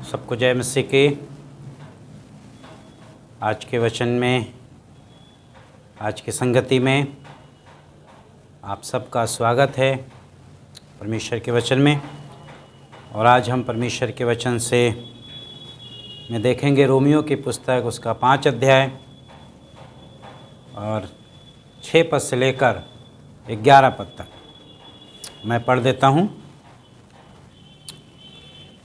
सबको जय मसीह के। आज के वचन में, आज की संगति में आप सबका स्वागत है परमेश्वर के वचन में। और आज हम परमेश्वर के वचन से में देखेंगे रोमियो की पुस्तक, उसका 5 अध्याय और 6 पद से लेकर 11 पद तक मैं पढ़ देता हूँ।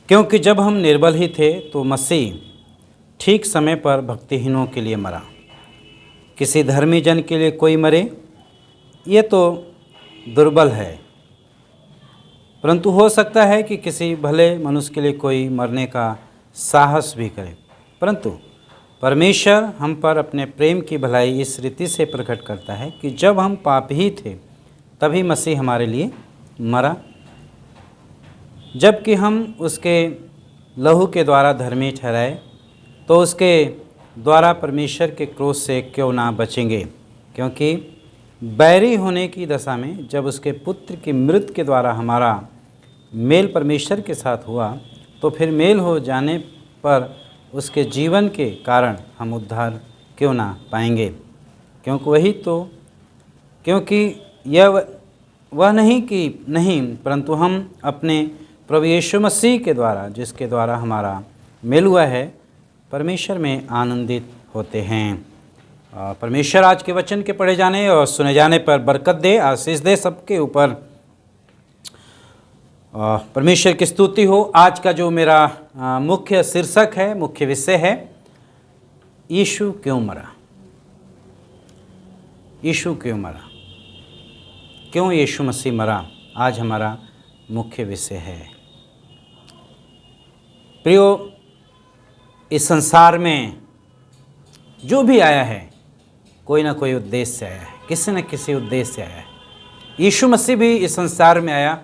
क्योंकि जब हम निर्बल ही थे तो मसीह ठीक समय पर भक्तिहीनों के लिए मरा। किसी धर्मी जन के लिए कोई मरे, ये तो दुर्बल है, परंतु हो सकता है कि किसी भले मनुष्य के लिए कोई मरने का साहस भी करे। परंतु परमेश्वर हम पर अपने प्रेम की भलाई इस रीति से प्रकट करता है कि जब हम पापी ही थे तभी मसीह हमारे लिए मरा। जबकि हम उसके लहू के द्वारा धर्मी ठहराए तो उसके द्वारा परमेश्वर के क्रोध से क्यों ना बचेंगे। क्योंकि बैरी होने की दशा में जब उसके पुत्र की मृत्यु के द्वारा हमारा मेल परमेश्वर के साथ हुआ, तो फिर मेल हो जाने पर उसके जीवन के कारण हम उद्धार क्यों ना पाएंगे। क्योंकि यह वह नहीं कि नहीं, परंतु हम अपने प्रभु यीशु मसीह के द्वारा, जिसके द्वारा हमारा मेल हुआ है, परमेश्वर में आनंदित होते हैं। परमेश्वर आज के वचन के पढ़े जाने और सुने जाने पर बरकत दे, आशीष दे सबके ऊपर। परमेश्वर की स्तुति हो। आज का जो मेरा मुख्य शीर्षक है, मुख्य विषय है, यीशु क्यों मरा। यीशु क्यों मरा, क्यों यीशु मसीह मरा, आज हमारा मुख्य विषय है। प्रियो, इस संसार में जो भी आया है कोई ना कोई उद्देश्य से आया है, किसी न किसी उद्देश्य से आया है। यीशु मसीह भी इस संसार में आया,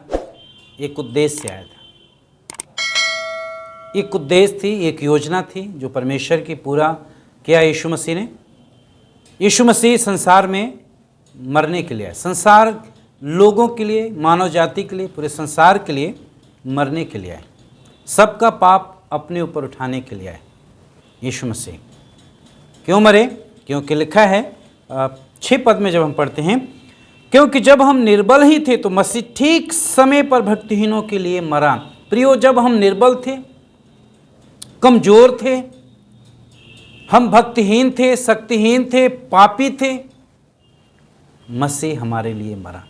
एक उद्देश्य से आया था। एक उद्देश्य थी, एक योजना थी जो परमेश्वर की पूरा किया यीशु मसीह ने। यीशु मसीह संसार में मरने के लिए आया, संसार लोगों के लिए, मानव जाति के लिए, पूरे संसार के लिए मरने के लिए आए, सबका पाप अपने ऊपर उठाने के लिए आए। यीशु मसीह क्यों मरे? क्योंकि लिखा है 6 पद में जब हम पढ़ते हैं, क्योंकि जब हम निर्बल ही थे तो मसीह ठीक समय पर भक्तिहीनों के लिए मरा। प्रियो, जब हम निर्बल थे, कमजोर थे, हम भक्तिहीन थे, शक्तिहीन थे, पापी थे, मसीह हमारे लिए मरा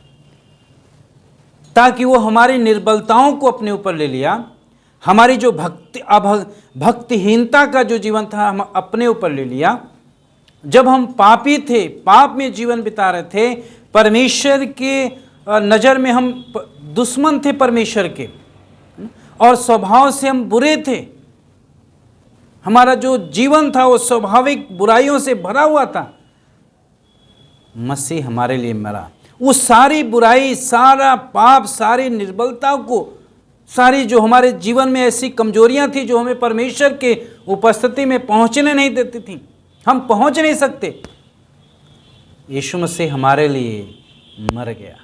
ताकि वो हमारी निर्बलताओं को अपने ऊपर ले लिया। हमारी जो भक्तिहीनता का जो जीवन था हम अपने ऊपर ले लिया। जब हम पापी थे, पाप में जीवन बिता रहे थे, परमेश्वर के नज़र में हम दुश्मन थे परमेश्वर के, और स्वभाव से हम बुरे थे। हमारा जो जीवन था वो स्वाभाविक बुराइयों से भरा हुआ था। मसीह हमारे लिए मरा। वो सारी बुराई, सारा पाप, सारी निर्बलता को, सारी जो हमारे जीवन में ऐसी कमजोरियां थी जो हमें परमेश्वर के उपस्थिति में पहुंचने नहीं देती थी, हम पहुंच नहीं सकते, यीशु मसीह हमारे लिए मर गया।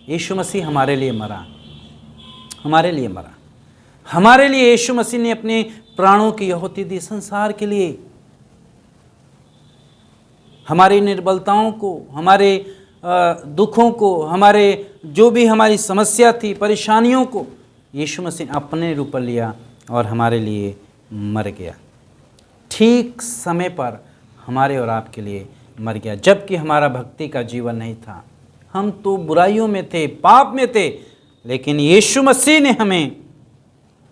यीशु मसीह हमारे लिए मरा, हमारे लिए मरा। हमारे लिए यीशु मसीह ने अपने प्राणों की आहुति दी संसार के लिए। हमारी निर्बलताओं को, हमारे दुखों को, हमारे जो भी हमारी समस्या थी, परेशानियों को यीशु मसीह ने अपने रूप लिया और हमारे लिए मर गया। ठीक समय पर हमारे और आपके लिए मर गया, जबकि हमारा भक्ति का जीवन नहीं था। हम तो बुराइयों में थे, पाप में थे, लेकिन यीशु मसीह ने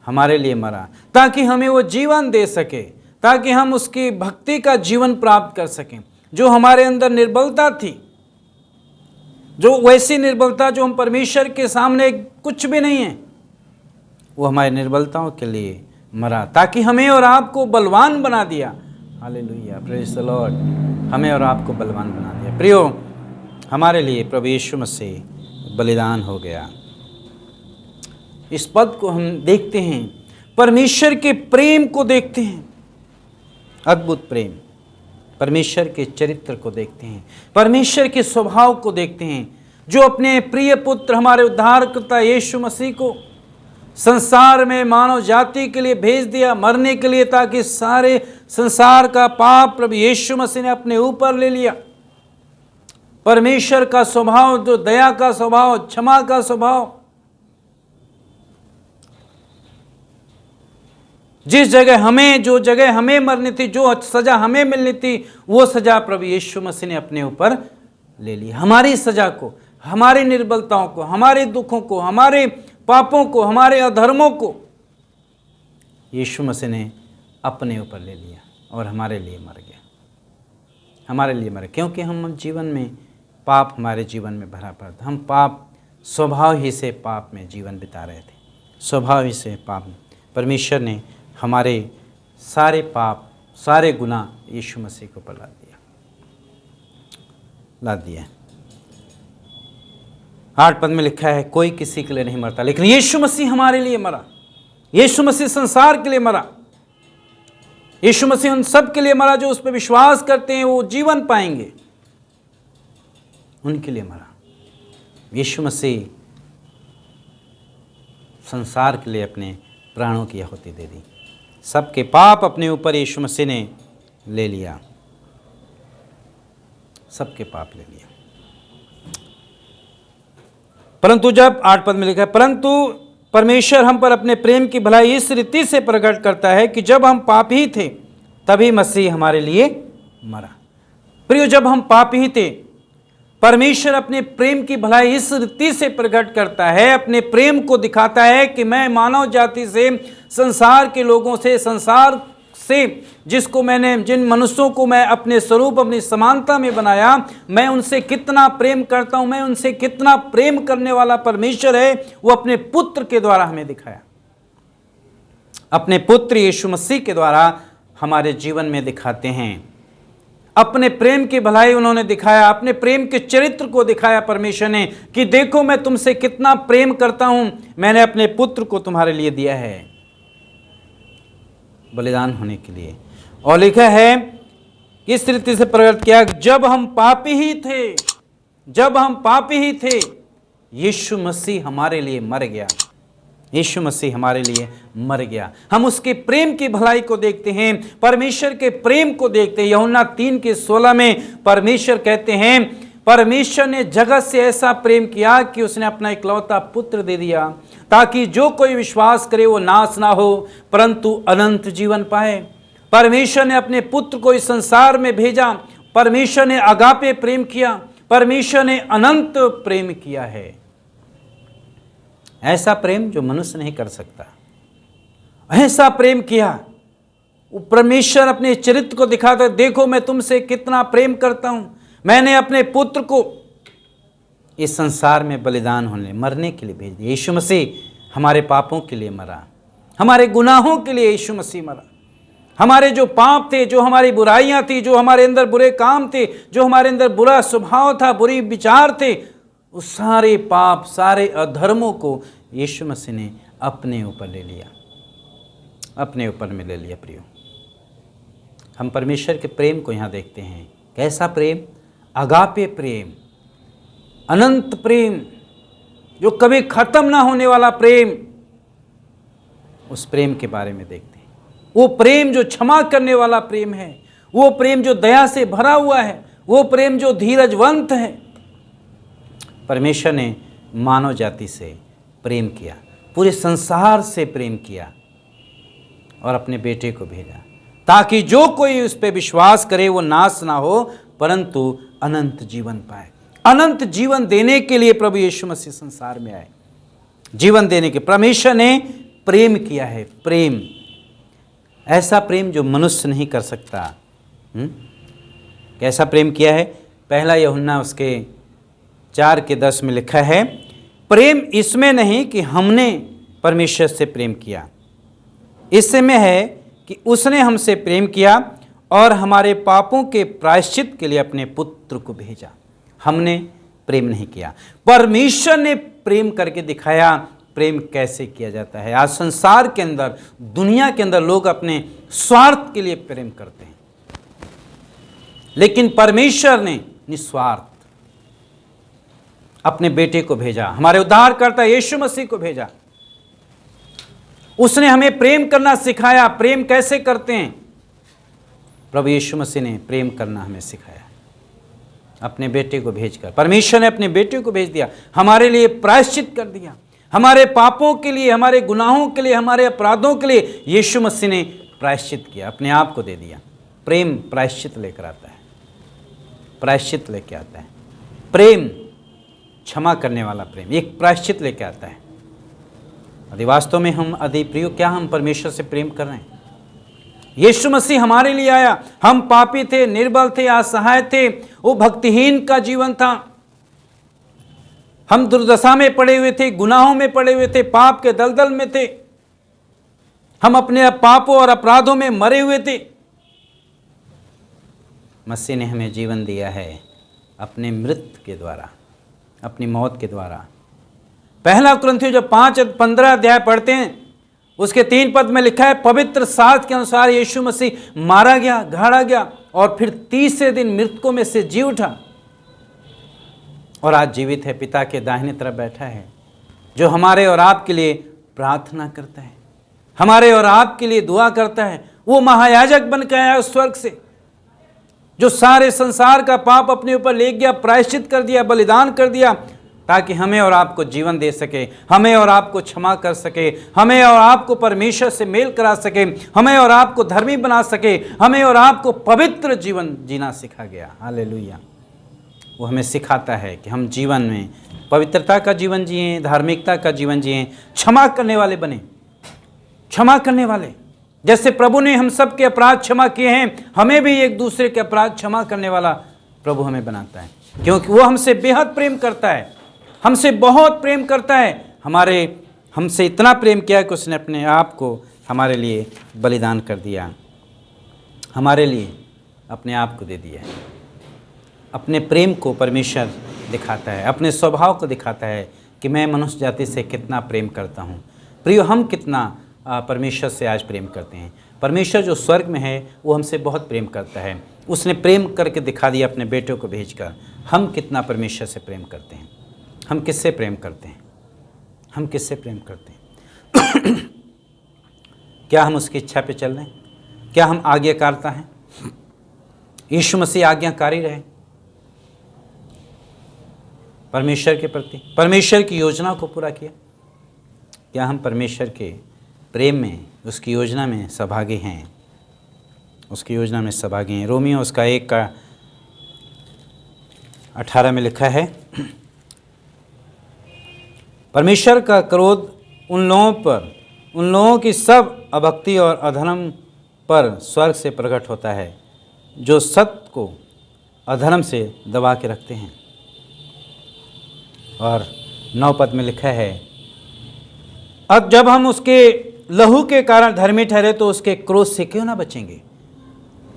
हमारे लिए मरा ताकि हमें वो जीवन दे सके, ताकि हम उसकी भक्ति का जीवन प्राप्त कर सकें। जो हमारे अंदर निर्बलता थी, जो वैसी निर्बलता जो हम परमेश्वर के सामने कुछ भी नहीं है, वो हमारी निर्बलताओं के लिए मरा ताकि हमें और आपको बलवान बना दिया। Hallelujah, praise the Lord. हमें और आपको बलवान बना दिया। प्रियो, हमारे लिए प्रभु यीशु मसीह बलिदान हो गया। इस पद को हम देखते हैं, परमेश्वर के प्रेम को देखते हैं, अद्भुत प्रेम। परमेश्वर के चरित्र को देखते हैं, परमेश्वर के स्वभाव को देखते हैं, जो अपने प्रिय पुत्र हमारे उद्धारकर्ता यीशु मसीह को संसार में मानव जाति के लिए भेज दिया मरने के लिए, ताकि सारे संसार का पाप प्रभु यीशु मसीह ने अपने ऊपर ले लिया। परमेश्वर का स्वभाव, जो दया का स्वभाव, क्षमा का स्वभाव, जिस जगह हमें, जो जगह हमें मरनी थी, जो सजा हमें मिलनी थी, वो सजा प्रभु यीशु मसीह ने अपने ऊपर ले ली। हमारी सजा को, हमारी निर्बलताओं को, हमारे दुखों को, हमारे पापों को, हमारे अधर्मों को यीशु मसीह ने अपने ऊपर ले लिया और हमारे लिए मर गया। हमारे लिए मर, क्योंकि हम जीवन में पाप, हमारे जीवन में भरा पड़ा था। हम पाप, स्वभाव ही से पाप में जीवन बिता रहे थे, स्वभाव ही से पाप में। परमेश्वर ने हमारे सारे पाप, सारे गुनाह यीशु मसीह के ऊपर ला दिया। 8 पद में लिखा है, कोई किसी के लिए नहीं मरता, लेकिन यीशु मसीह हमारे लिए मरा। यीशु मसीह संसार के लिए मरा। यीशु मसीह उन सब के लिए मरा जो उस पर विश्वास करते हैं, वो जीवन पाएंगे, उनके लिए मरा। यीशु मसीह संसार के लिए अपने प्राणों की आहुति दे दी। सबके पाप अपने ऊपर यीशु मसीह ने ले लिया, सबके पाप ले लिया। परंतु जब 8 पद में लिखा है, परंतु परमेश्वर हम पर अपने प्रेम की भलाई इस रीति से प्रकट करता है कि जब हम पापी थे तभी मसीह हमारे लिए मरा। प्रियो, जब हम पापी थे, परमेश्वर अपने प्रेम की भलाई इस रीति से प्रकट करता है, अपने प्रेम को दिखाता है कि मैं मानव जाति से, संसार के लोगों से, संसार से जिसको मैंने, जिन मनुष्यों को मैं अपने स्वरूप, अपनी समानता में बनाया, मैं उनसे कितना प्रेम करता हूं, मैं उनसे कितना प्रेम करने वाला परमेश्वर है, वो अपने पुत्र के द्वारा हमें दिखाया। अपने पुत्र यीशु मसीह के द्वारा हमारे जीवन में दिखाते हैं। अपने प्रेम की भलाई उन्होंने दिखाया, अपने प्रेम के चरित्र को दिखाया परमेश्वर ने, कि देखो मैं तुमसे कितना प्रेम करता हूं, मैंने अपने पुत्र को तुम्हारे लिए दिया है बलिदान होने के लिए। और लिखा है इस रीति से प्रकट किया, जब हम पापी ही थे, जब हम पापी ही थे, यीशु मसीह हमारे लिए मर गया। यीशु मसीह हमारे लिए मर गया। हम उसके प्रेम की भलाई को देखते हैं, परमेश्वर के प्रेम को देखते हैं। यूहन्ना 3:16 में परमेश्वर कहते हैं, परमेश्वर ने जगत से ऐसा प्रेम किया कि उसने अपना इकलौता पुत्र दे दिया, ताकि जो कोई विश्वास करे वो नाश ना हो परंतु अनंत जीवन पाए। परमेश्वर ने अपने पुत्र को इस संसार में भेजा। परमेश्वर ने अगापे प्रेम किया, परमेश्वर ने अनंत प्रेम किया है। ऐसा प्रेम जो मनुष्य नहीं कर सकता, ऐसा प्रेम किया। परमेश्वर अपने चरित्र को दिखाता, देखो मैं तुमसे कितना प्रेम करता हूं, मैंने अपने पुत्र को इस संसार में बलिदान होने, मरने के लिए भेज दिया। यीशु मसीह हमारे पापों के लिए मरा, हमारे गुनाहों के लिए यीशु मसीह मरा। हमारे जो पाप थे, जो हमारी बुराइयां थी, जो हमारे अंदर बुरे काम थे, जो हमारे अंदर बुरा स्वभाव था, बुरी विचार थे, उस सारे पाप, सारे अधर्मों को यीशु मसीह ने अपने ऊपर ले लिया, अपने ऊपर में ले लिया। प्रियो, हम परमेश्वर के प्रेम को यहाँ देखते हैं। कैसा प्रेम? अगापे प्रेम, अनंत प्रेम, जो कभी खत्म ना होने वाला प्रेम। उस प्रेम के बारे में देखते हैं। वो प्रेम जो क्षमा करने वाला प्रेम है, वो प्रेम जो दया से भरा हुआ है, वो प्रेम जो धीरजवंत है। परमेश्वर ने मानव जाति से प्रेम किया, पूरे संसार से प्रेम किया और अपने बेटे को भेजा, ताकि जो कोई उस पर विश्वास करे वो नाश ना हो परंतु अनंत जीवन पाए। अनंत जीवन देने के लिए प्रभु यीशु मसीह संसार में आए, जीवन देने के। परमेश्वर ने प्रेम किया है, प्रेम, ऐसा प्रेम जो मनुष्य नहीं कर सकता। कैसा प्रेम किया है? पहला यूहन्ना उसके 4:10 में लिखा है, प्रेम इसमें नहीं कि हमने परमेश्वर से प्रेम किया, इसमें है कि उसने हमसे प्रेम किया और हमारे पापों के प्रायश्चित के लिए अपने पुत्र को भेजा। हमने प्रेम नहीं किया, परमेश्वर ने प्रेम करके दिखाया। प्रेम कैसे किया जाता है? आज संसार के अंदर, दुनिया के अंदर लोग अपने स्वार्थ के लिए प्रेम करते हैं, लेकिन परमेश्वर ने निस्वार्थ अपने बेटे को भेजा, हमारे उद्धारकर्ता यीशु मसीह को भेजा। उसने हमें प्रेम करना सिखाया। प्रेम कैसे करते हैं? प्रभु यीशु मसीह ने प्रेम करना हमें सिखाया, अपने बेटे को भेजकर। परमेश्वर ने अपने बेटे को भेज दिया, हमारे लिए प्रायश्चित कर दिया, हमारे पापों के लिए, हमारे गुनाहों के लिए, हमारे अपराधों के लिए यीशु मसीह ने प्रायश्चित किया, अपने आप को दे दिया। प्रेम प्रायश्चित लेकर आता है, प्रायश्चित लेके आता है। प्रेम क्षमा करने वाला प्रेम एक प्रायश्चित लेके आता है। यदि वास्तव में हम प्रियो, क्या हम परमेश्वर से प्रेम कर रहे हैं? यीशु मसीह हमारे लिए आया। हम पापी थे, निर्बल थे, असहाय थे, वो भक्तिहीन का जीवन था। हम दुर्दशा में पड़े हुए थे, गुनाहों में पड़े हुए थे, पाप के दलदल में थे। हम अपने पापों और अपराधों में मरे हुए थे। मसीह ने हमें जीवन दिया है अपने मृत्यु के द्वारा, अपनी मौत के द्वारा। पहला कुरिन्थियों जब 5:15 अध्याय पढ़ते हैं, उसके 3 पद में लिखा है, पवित्र शास्त्र के अनुसार यीशु मसीह मारा गया, गाड़ा गया और फिर तीसरे दिन मृतकों में से जी उठा और आज जीवित है, पिता के दाहिने तरफ बैठा है, जो हमारे और आपके लिए प्रार्थना करता है, हमारे और आपके लिए दुआ करता है। वो महायाजक बन के आया उस स्वर्ग से, जो सारे संसार का पाप अपने ऊपर ले गया, प्रायश्चित कर दिया, बलिदान कर दिया, ताकि हमें और आपको जीवन दे सके, हमें और आपको क्षमा कर सके, हमें और आपको परमेश्वर से मेल करा सके, हमें और आपको धर्मी बना सके, हमें और आपको पवित्र जीवन जीना सिखा गया। हालेलुया। वो हमें सिखाता है कि हम जीवन में पवित्रता का जीवन जिएं, धार्मिकता का जीवन जिएं, क्षमा करने वाले बने, क्षमा करने वाले। जैसे प्रभु ने हम सब के अपराध क्षमा किए हैं, हमें भी एक दूसरे के अपराध क्षमा करने वाला प्रभु हमें बनाता है, क्योंकि वो हमसे बेहद प्रेम करता है, हमसे बहुत प्रेम करता है। हमसे इतना प्रेम किया कि उसने अपने आप को हमारे लिए बलिदान कर दिया, हमारे लिए अपने आप को दे दिया है। अपने प्रेम को परमेश्वर दिखाता है, अपने स्वभाव को दिखाता है कि मैं मनुष्य जाति से कितना प्रेम करता हूँ। प्रियो, हम कितना परमेश्वर से आज प्रेम करते हैं। परमेश्वर जो स्वर्ग में है वो हमसे बहुत प्रेम करता है, उसने प्रेम करके दिखा दिया अपने बेटे को भेजकर। हम कितना परमेश्वर से प्रेम करते हैं? हम किससे प्रेम करते हैं? हम किससे प्रेम करते हैं? क्या हम उसकी इच्छा पे चल रहे हैं? क्या हम आज्ञाकारिता हैं? यीशु मसीह आज्ञाकारी रहे परमेश्वर के प्रति, परमेश्वर की योजना को पूरा किया। क्या हम परमेश्वर के प्रेम में, उसकी योजना में सहभागी हैं? उसकी योजना में सहभागी हैं। रोमियो उसका 1:18 में लिखा है, परमेश्वर का क्रोध उन लोगों की सब अभक्ति और अधर्म पर स्वर्ग से प्रकट होता है, जो सत्य को अधर्म से दबा के रखते हैं। और 9 पद में लिखा है, अब जब हम उसके लहू के कारण धर्मी ठहरे तो उसके क्रोध से क्यों ना बचेंगे।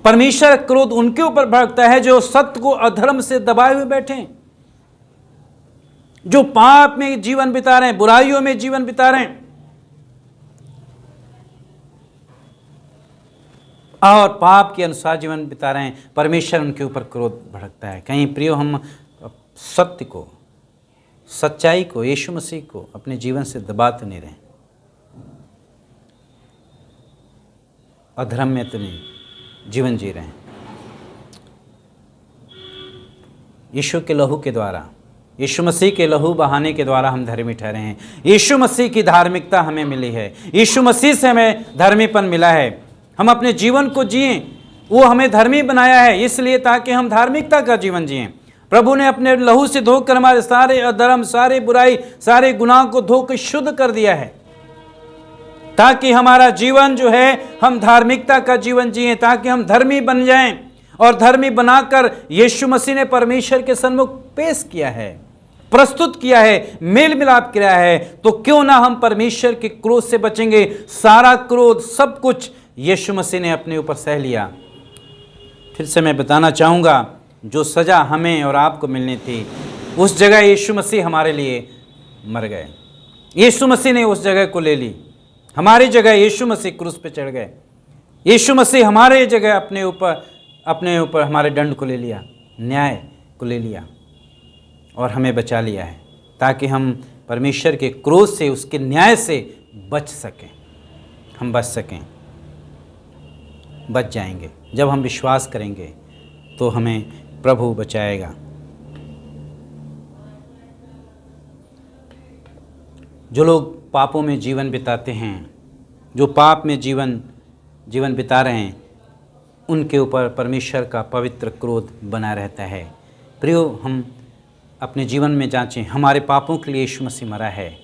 परमेश्वर क्रोध उनके ऊपर भड़कता है जो सत्य को अधर्म से दबाए हुए बैठे हैं, जो पाप में जीवन बिता रहे हैं, बुराइयों में जीवन बिता रहे हैं और पाप के अनुसार जीवन बिता रहे हैं। परमेश्वर उनके ऊपर क्रोध भड़कता है। कहीं प्रियो, हम सत्य को, सच्चाई को, यीशु मसीह को अपने जीवन से दबा तो नहीं रहे, अधर्म में तो नहीं जीवन जी रहे हैं। यीशु के लहू के द्वारा, यीशु मसीह के लहू बहाने के द्वारा हम धर्मी ठहरे हैं। यीशु मसीह की धार्मिकता हमें मिली है, यीशु मसीह से हमें धर्मीपन मिला है। हम अपने जीवन को जिएं, वो हमें धर्मी बनाया है इसलिए ताकि हम धार्मिकता का जीवन जिएं। प्रभु ने अपने लहू से धोकर हमारे सारे अधर्म, सारे बुराई, सारे गुनाह को धोकर शुद्ध कर दिया है, ताकि हमारा जीवन जो है हम धार्मिकता का जीवन जिएं, ताकि हम धर्मी बन जाएं। और धर्मी बनाकर यीशु मसीह ने परमेश्वर के सन्मुख पेश किया है, प्रस्तुत किया है, मेल मिलाप किया है। तो क्यों ना हम परमेश्वर के क्रोध से बचेंगे। सारा क्रोध, सब कुछ यीशु मसीह ने अपने ऊपर सह लिया। फिर से मैं बताना चाहूँगा, जो सज़ा हमें और आपको मिलनी थी उस जगह यीशु मसीह हमारे लिए मर गए। यीशु मसीह ने उस जगह को ले ली, हमारी जगह यीशु मसीह क्रूस पे चढ़ गए। यीशु मसीह हमारे जगह अपने ऊपर हमारे दंड को ले लिया, न्याय को ले लिया और हमें बचा लिया है, ताकि हम परमेश्वर के क्रोध से, उसके न्याय से बच सकें। हम बच सकें, बच जाएंगे। जब हम विश्वास करेंगे तो हमें प्रभु बचाएगा। जो लोग पापों में जीवन बिताते हैं, जो पाप में जीवन बिता रहे हैं, उनके ऊपर परमेश्वर का पवित्र क्रोध बना रहता है। प्रियो, हम अपने जीवन में जांचें, हमारे पापों के लिए यीशु मसीह मरा है।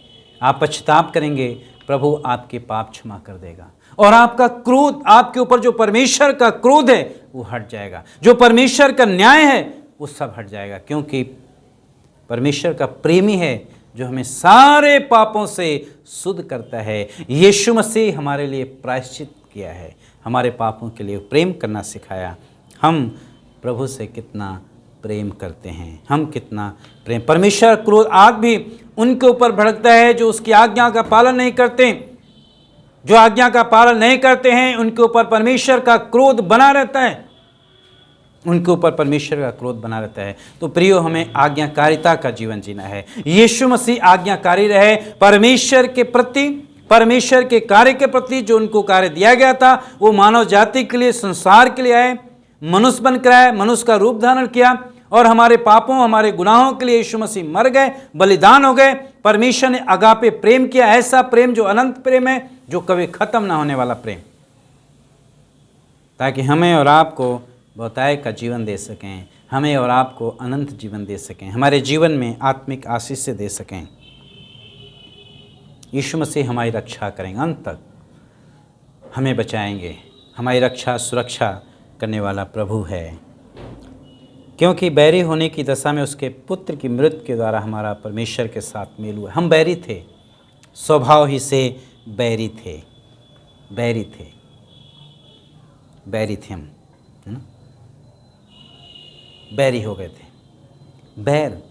आप पश्चाताप करेंगे, प्रभु आपके पाप क्षमा कर देगा और आपका क्रोध, आपके ऊपर जो परमेश्वर का क्रोध है वो हट जाएगा, जो परमेश्वर का न्याय है वो सब हट जाएगा। क्योंकि परमेश्वर का प्रेमी है जो हमें सारे पापों से शुद्ध करता है। यीशु मसीह हमारे लिए प्रायश्चित किया है, हमारे पापों के लिए प्रेम करना सिखाया। हम प्रभु से कितना प्रेम करते हैं, हम कितना प्रेम। परमेश्वर क्रोध आज भी उनके ऊपर भड़कता है जो उसकी आज्ञा का पालन नहीं करते। जो आज्ञा का पालन नहीं करते हैं उनके ऊपर परमेश्वर का क्रोध बना रहता है, उनके ऊपर परमेश्वर का क्रोध बना रहता है। तो प्रियो, हमें आज्ञाकारिता का जीवन जीना है। यीशु मसीह आज्ञाकारी रहे, परमेश्वर के प्रति, परमेश्वर के कार्य के प्रति जो उनको कार्य दिया गया था, वो मानव जाति के लिए, संसार के लिए आए, मनुष्य बनकर आए, मनुष्य का रूप धारण किया और हमारे पापों, हमारे गुनाहों के लिए यीशु मसीह मर गए, बलिदान हो गए। परमेश्वर ने अगापे प्रेम किया, ऐसा प्रेम जो अनंत प्रेम है, जो कभी खत्म ना होने वाला प्रेम, ताकि हमें और आपको बहुताय का जीवन दे सकें, हमें और आपको अनंत जीवन दे सकें, हमारे जीवन में आत्मिक आशीष से दे सकें। यीशु मसीह हमारी रक्षा करेंगे, अंत तक हमें बचाएंगे। हमारी रक्षा, सुरक्षा करने वाला प्रभु है। क्योंकि बैरी होने की दशा में उसके पुत्र की मृत्यु के द्वारा हमारा परमेश्वर के साथ मेल हुआ। हम बैरी थे, स्वभाव ही से बैरी थे, बैरी थे, बैरी थे हम, है ना? बैरी हो गए थे, बैर।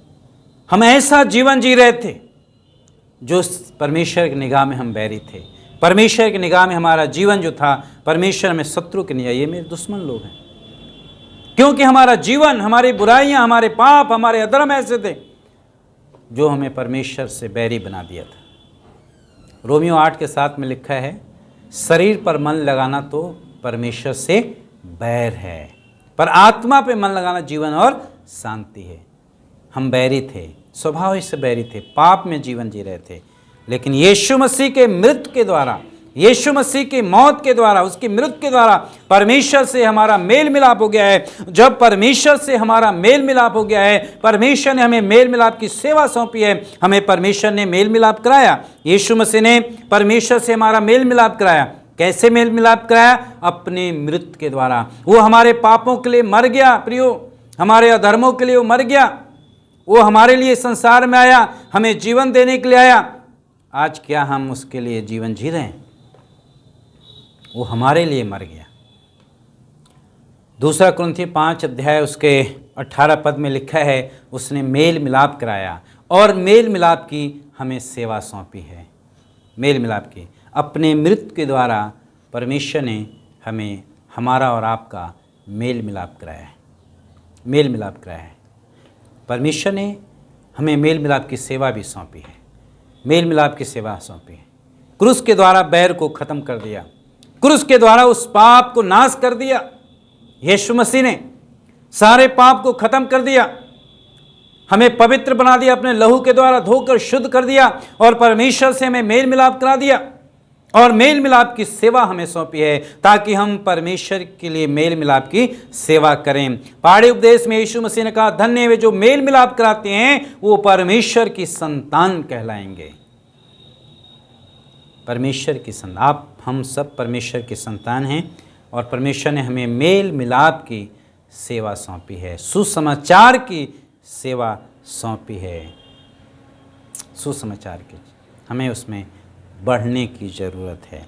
हम ऐसा जीवन जी रहे थे जो परमेश्वर की निगाह में हम बैरी थे। परमेश्वर की निगाह में हमारा जीवन जो था, परमेश्वर में शत्रु की निगाह, ये मेरे दुश्मन लोग हैं। क्योंकि हमारा जीवन, हमारी बुराइयां, हमारे पाप, हमारे अधर्म ऐसे थे जो हमें परमेश्वर से बैरी बना दिया था। रोमियो 8:7 में लिखा है, शरीर पर मन लगाना तो परमेश्वर से बैर है, पर आत्मा पे मन लगाना जीवन और शांति है। हम बैरी थे, स्वभाव ही से बैरी थे, पाप में जीवन जी रहे थे। लेकिन यीशु मसीह के मृत्यु के द्वारा, यीशु मसीह की मौत के द्वारा, उसकी मृत्यु के द्वारा परमेश्वर से हमारा मेल मिलाप हो गया है। जब परमेश्वर से हमारा मेल मिलाप हो गया है, परमेश्वर ने हमें मेल मिलाप की सेवा सौंपी है, हमें परमेश्वर ने मेल मिलाप कराया। यीशु मसीह ने परमेश्वर से हमारा मेल मिलाप कराया। कैसे मेल मिलाप कराया? अपने मृत्यु के द्वारा। वो हमारे पापों के लिए मर गया प्रियो, हमारे अधर्मों के लिए वो मर गया। वो हमारे लिए संसार में आया, हमें जीवन देने के लिए आया। आज क्या हम उसके लिए जीवन जी रहे हैं? वो हमारे लिए मर गया। 2 कुरिन्थियों 5 उसके 18 पद में लिखा है, उसने मेल मिलाप कराया और मेल मिलाप की हमें सेवा सौंपी है। मेल मिलाप की अपने मृत्यु के द्वारा परमेश्वर ने हमें, हमारा और आपका मेल मिलाप कराया है। मेल मिलाप कराया है। परमेश्वर ने हमें मेल मिलाप की सेवा भी सौंपी है, मेल मिलाप की सेवा सौंपी है। क्रूस के द्वारा बैर को ख़त्म कर दिया, क्रूस के द्वारा उस पाप को नाश कर दिया। यीशु मसीह ने सारे पाप को ख़त्म कर दिया, हमें पवित्र बना दिया, अपने लहू के द्वारा धोकर शुद्ध कर दिया और परमेश्वर से हमें मेल मिलाप करा दिया और मेल मिलाप की सेवा हमें सौंपी है ताकि हम परमेश्वर के लिए मेल मिलाप की सेवा करें। पहाड़ी उपदेश में यीशु मसीह ने कहा, धन्य वे जो मेल मिलाप कराते हैं, वो परमेश्वर की संतान कहलाएंगे। परमेश्वर की संतान, आप हम सब परमेश्वर की संतान हैं और परमेश्वर ने हमें मेल मिलाप की सेवा सौंपी है, सुसमाचार की सेवा सौंपी है। सुसमाचार की हमें उसमें बढ़ने की ज़रूरत है।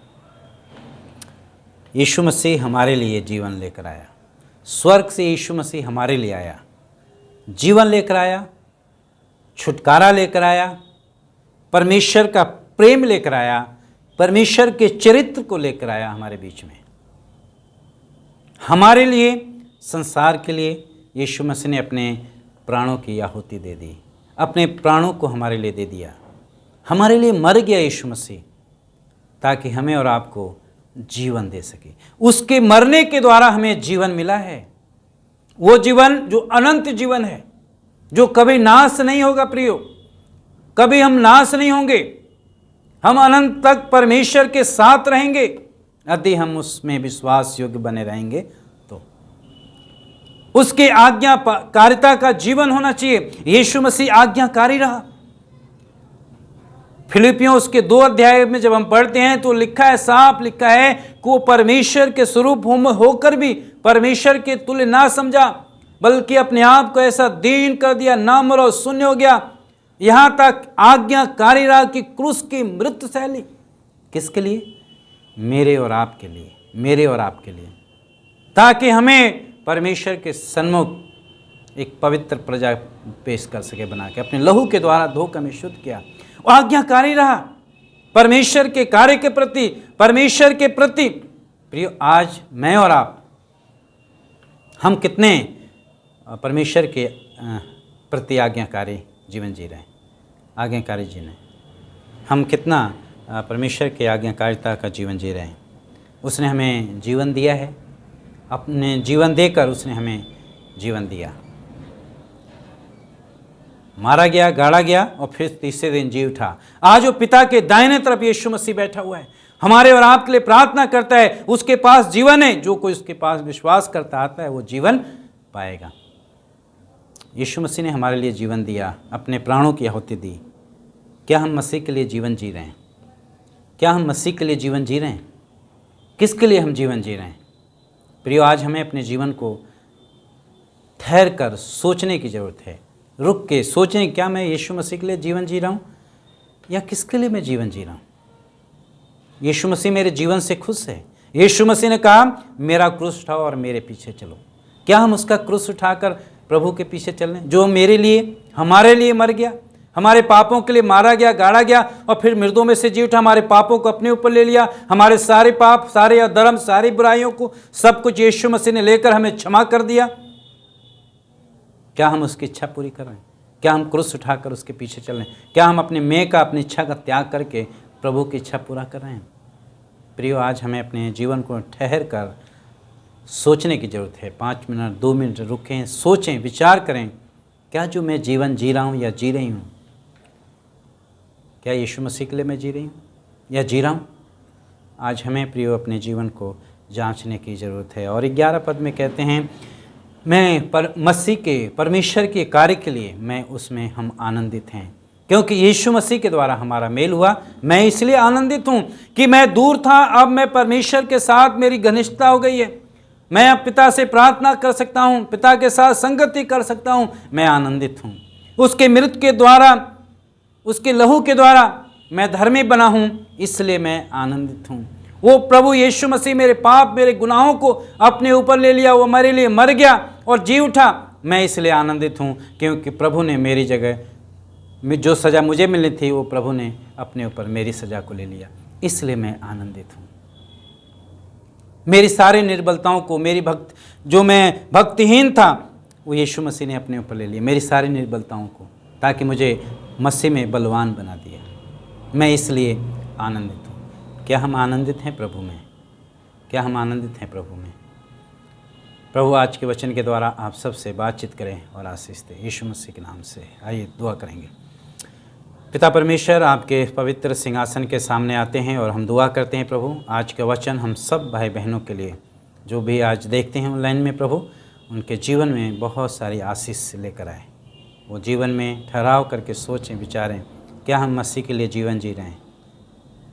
यीशु मसीह हमारे लिए जीवन लेकर आया, स्वर्ग से यीशु मसीह हमारे लिए आया, जीवन लेकर आया, छुटकारा लेकर आया, परमेश्वर का प्रेम लेकर आया, परमेश्वर के चरित्र को लेकर आया हमारे बीच में। हमारे लिए, संसार के लिए यीशु मसीह ने अपने प्राणों की आहुति दे दी, अपने प्राणों को हमारे लिए दे दिया। हमारे लिए मर गया यीशु मसीह ताकि हमें और आपको जीवन दे सके। उसके मरने के द्वारा हमें जीवन मिला है, वो जीवन जो अनंत जीवन है, जो कभी नाश नहीं होगा। प्रियो, कभी हम नाश नहीं होंगे, हम अनंत तक परमेश्वर के साथ रहेंगे यदि हम उसमें विश्वास योग्य बने रहेंगे। तो उसके आज्ञाकारिता का जीवन होना चाहिए। यीशु मसीह आज्ञाकारी रहा। फिलिपियों उसके 2 अध्याय में जब हम पढ़ते हैं तो लिखा है, साफ लिखा है कि वो परमेश्वर के स्वरूप होकर भी परमेश्वर के तुल्य ना समझा, बल्कि अपने आप को ऐसा दीन कर दिया, नम्र और शून्य हो गया, यहां तक आज्ञाकारी रहा कि क्रूस की मृत्यु शैली। किसके लिए? मेरे और आपके लिए, मेरे और आपके लिए, ताकि हमें परमेश्वर के सन्मुख एक पवित्र प्रजा पेश कर सके बना के। अपने लहू के द्वारा धोकर हमें शुद्ध किया। वो आज्ञाकारी रहा परमेश्वर के कार्य के प्रति, परमेश्वर के प्रति। प्रियो, आज मैं और आप, हम कितने परमेश्वर के प्रति आज्ञाकारी जीवन जी रहे हैं, आज्ञाकारी जीने, हम कितना परमेश्वर के आज्ञाकारिता का जीवन जी रहे हैं। उसने हमें जीवन दिया है, अपने जीवन देकर उसने हमें जीवन दिया। मारा गया, गाड़ा गया और फिर तीसरे दिन जी उठा। आज वो पिता के दाहिने तरफ यीशु मसीह बैठा हुआ है, हमारे और आपके लिए प्रार्थना करता है। उसके पास जीवन है, जो कोई उसके पास विश्वास करता आता है वो जीवन पाएगा। यीशु मसीह ने हमारे लिए जीवन दिया, अपने प्राणों की आहुति दी। क्या हम मसीह के लिए जीवन जी रहे हैं? क्या हम मसीह के लिए जीवन जी रहे हैं? किसके लिए हम जीवन जी रहे हैं? प्रियो, आज हमें अपने जीवन को ठहर कर सोचने की ज़रूरत है। रुक के सोचें, क्या मैं यीशु मसीह के लिए जीवन जी रहा हूँ या किसके लिए मैं जीवन जी रहा हूँ? यीशु मसीह मेरे जीवन से खुश है। यीशु मसीह ने कहा, मेरा क्रूस उठाओ और मेरे पीछे चलो। क्या हम उसका क्रूस उठाकर प्रभु के पीछे चल रहे हैं, जो मेरे लिए, हमारे लिए मर गया, हमारे पापों के लिए मारा गया, गाड़ा गया और फिर मृतों में से जी उठा, हमारे पापों को अपने ऊपर ले लिया, हमारे सारे पाप, सारे अधर्म, सारी बुराइयों को, सब कुछ यीशु मसीह ने लेकर हमें क्षमा कर दिया। क्या हम उसकी इच्छा पूरी कर रहे हैं? क्या हम क्रूस उठाकर उसके पीछे चल रहे हैं? क्या हम अपने मैं का, अपनी इच्छा का त्याग करके प्रभु की इच्छा पूरा कर रहे हैं? प्रियो, आज हमें अपने जीवन को ठहर कर सोचने की ज़रूरत है। 5 मिनट, 2 मिनट रुकें, सोचें, विचार करें, क्या जो मैं जीवन जी रहा हूँ या जी रही हूँ, क्या यीशु मसीह के लिए मैं जी रही हूँ या जी रहा हूँ? आज हमें प्रियो अपने जीवन को जांचने की ज़रूरत है। और 11 पद में कहते हैं, मैं मसीह के, परमेश्वर के कार्य के लिए मैं उसमें हम आनंदित हैं, क्योंकि यीशु मसीह के द्वारा हमारा मेल हुआ। मैं इसलिए आनंदित हूँ कि मैं दूर था, अब मैं परमेश्वर के साथ मेरी घनिष्ठता हो गई है। मैं अब पिता से प्रार्थना कर सकता हूँ, पिता के साथ संगति कर सकता हूँ। मैं आनंदित हूँ। उसके मृत्यु के द्वारा, उसके लहू के द्वारा मैं धर्मी बना हूँ, इसलिए मैं आनंदित हूँ। वो प्रभु यीशु मसीह मेरे पाप, मेरे गुनाहों को अपने ऊपर ले लिया, वो मेरे लिए मर गया और जी उठा। मैं इसलिए आनंदित हूँ क्योंकि प्रभु ने मेरी जगह जो सज़ा मुझे मिलनी थी, वो प्रभु ने अपने ऊपर मेरी सज़ा को ले लिया। इसलिए मैं आनंदित हूँ। मेरी सारी निर्बलताओं को, मेरी जो मैं भक्तिहीन था, वो यीशु मसीह ने अपने ऊपर ले लिया, मेरी सारी निर्बलताओं को, ताकि मुझे मसीह में बलवान बना दिया। मैं इसलिए आनंदित हूँ। क्या हम आनंदित हैं प्रभु में? क्या हम आनंदित हैं प्रभु में? प्रभु आज के वचन के द्वारा आप सबसे बातचीत करें और आशीष दें, यीशु मसीह के नाम से। आइए दुआ करेंगे। पिता परमेश्वर, आपके पवित्र सिंहासन के सामने आते हैं और हम दुआ करते हैं प्रभु, आज का वचन हम सब भाई बहनों के लिए, जो भी आज देखते हैं ऑनलाइन में प्रभु, उनके जीवन में बहुत सारी आशीष लेकर आए। वो जीवन में ठहराव करके सोचें, विचारें, क्या हम मसीह के लिए जीवन जी रहे हैं?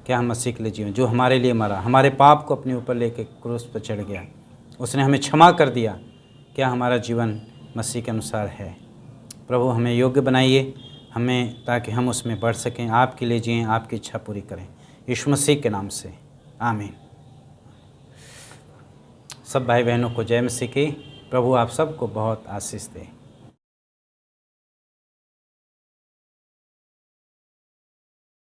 क्या हम मसीह के लिए जीवन, जो हमारे लिए मरा, हमारे पाप को अपने ऊपर लेके क्रूस पर चढ़ गया, उसने हमें क्षमा कर दिया, क्या हमारा जीवन मसीह के अनुसार है? प्रभु हमें योग्य बनाइए, हमें, ताकि हम उसमें बढ़ सकें, आपके लिए जिएं, आपकी इच्छा पूरी करें, यीशु मसीह के नाम से, आमीन। सब भाई बहनों को जय मसीह की। प्रभु आप सबको बहुत आशीष दे।